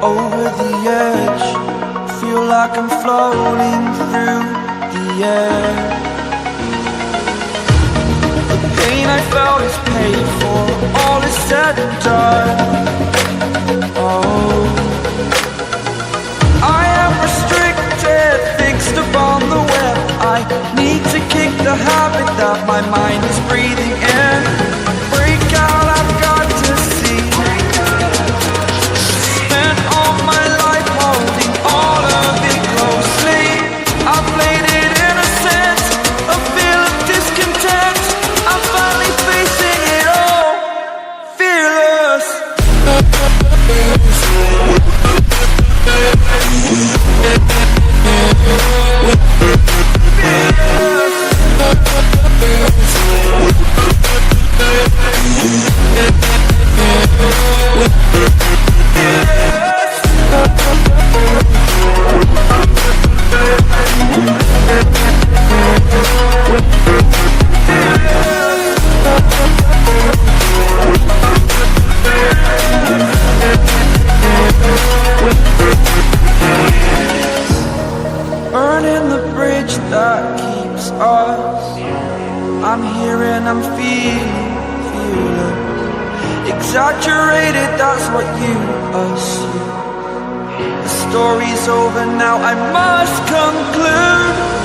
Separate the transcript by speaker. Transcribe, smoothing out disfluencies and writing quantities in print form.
Speaker 1: Over the edge, feel like I'm floating through the air. The pain I felt is paid for, all is said and done. Oh, I am restricted, fixed upon the web. I need to kick the habit that my mind is breathing in. Break out, I've got to see. Spent all my life holding all of it closely. I played it innocent, a feel of discontent. I'm finally facing it all, fearless. Burning the bridge that keeps us. I'm here and I'm feeling exaggerated, that's what you assume. The story's over now, I must conclude.